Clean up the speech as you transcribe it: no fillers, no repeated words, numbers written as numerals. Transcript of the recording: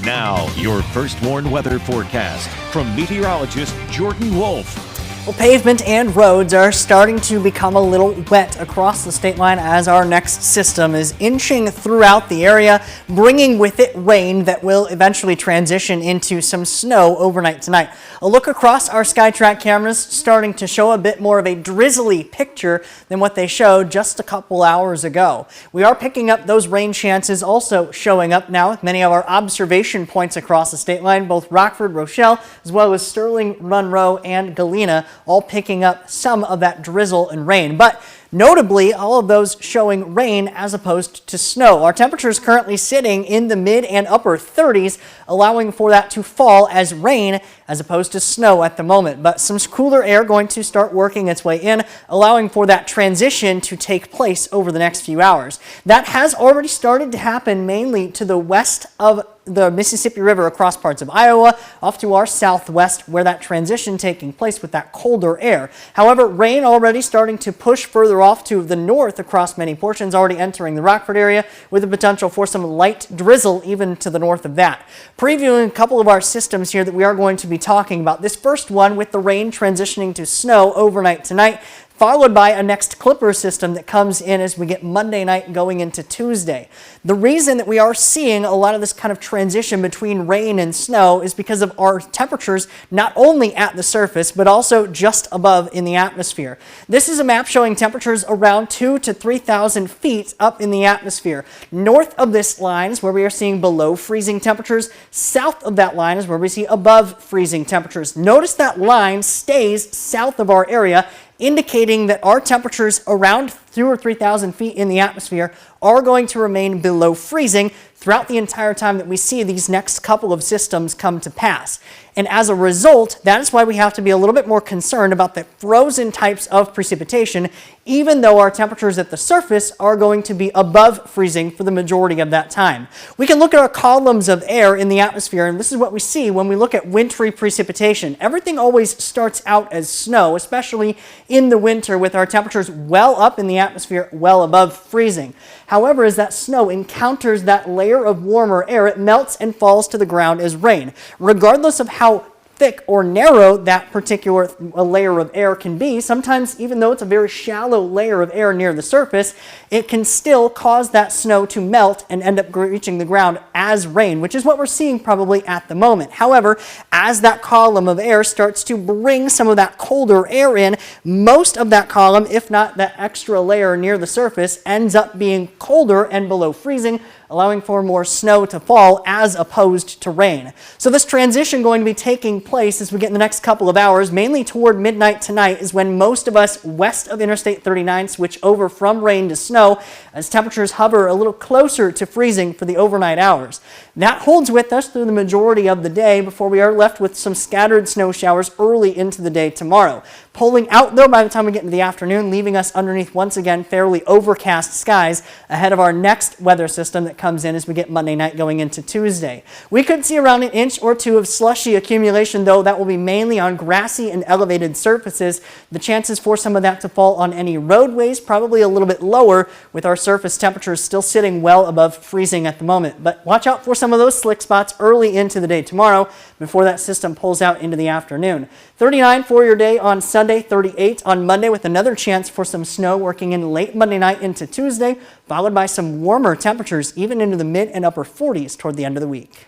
Now, your first warned weather forecast from meteorologist Jordan Wolfe. Well, pavement and roads are starting to become a little wet across the state line as our next system is inching throughout the area, bringing with it rain that will eventually transition into some snow overnight tonight. A look across our SkyTrack cameras starting to show a bit more of a drizzly picture than what they showed just a couple hours ago. We are picking up those rain chances also showing up now with many of our observation points across the state line, both Rockford, Rochelle, as well as Sterling, Monroe, and Galena, all picking up some of that drizzle and rain. But notably, all of those showing rain as opposed to snow. Our temperatures currently sitting in the mid and upper 30s, allowing for that to fall as rain as opposed to snow at the moment. But some cooler air going to start working its way in, allowing for that transition to take place over the next few hours. That has already started to happen mainly to the west of the Mississippi River across parts of Iowa, off to our southwest where that transition taking place with that colder air. However, rain already starting to push further off to the north across many portions, already entering the Rockford area with the potential for some light drizzle even to the north of that. Previewing a couple of our systems here that we are going to be talking about. This first one with the rain transitioning to snow overnight tonight, followed by a next clipper system that comes in as we get Monday night going into Tuesday. The reason that we are seeing a lot of this kind of transition between rain and snow is because of our temperatures not only at the surface, but also just above in the atmosphere. This is a map showing temperatures around 2,000 to 3,000 feet up in the atmosphere. North of this line is where we are seeing below freezing temperatures. South of that line is where we see above freezing temperatures. Notice that line stays south of our area, indicating that our temperatures around 2,000 or 3,000 feet in the atmosphere are going to remain below freezing throughout the entire time that we see these next couple of systems come to pass. And as a result, that is why we have to be a little bit more concerned about the frozen types of precipitation, even though our temperatures at the surface are going to be above freezing for the majority of that time. We can look at our columns of air in the atmosphere, and this is what we see when we look at wintry precipitation. Everything always starts out as snow, especially in the winter with our temperatures well up in the atmosphere, well above freezing. However, as that snow encounters that layer of warmer air, it melts and falls to the ground as rain. Regardless of how thick or narrow that particular layer of air can be, sometimes even though it's a very shallow layer of air near the surface, it can still cause that snow to melt and end up reaching the ground as rain, which is what we're seeing probably at the moment. However, as that column of air starts to bring some of that colder air in, most of that column, if not that extra layer near the surface, ends up being colder and below freezing, allowing for more snow to fall as opposed to rain. So this transition going to be taking place as we get in the next couple of hours, mainly toward midnight tonight is when most of us west of Interstate 39 switch over from rain to snow as temperatures hover a little closer to freezing for the overnight hours. That holds with us through the majority of the day before we are left with some scattered snow showers early into the day tomorrow. Pulling out though by the time we get into the afternoon, leaving us underneath once again fairly overcast skies ahead of our next weather system that comes in as we get Monday night going into Tuesday. We could see around an inch or two of slushy accumulation, though that will be mainly on grassy and elevated surfaces. The chances for some of that to fall on any roadways probably a little bit lower, with our surface temperatures still sitting well above freezing at the moment. But watch out for some of those slick spots early into the day tomorrow before that system pulls out into the afternoon. 39 for your day on Sunday, 38 on Monday, with another chance for some snow working in late Monday night into Tuesday, followed by some warmer temperatures even into the mid and upper 40s toward the end of the week.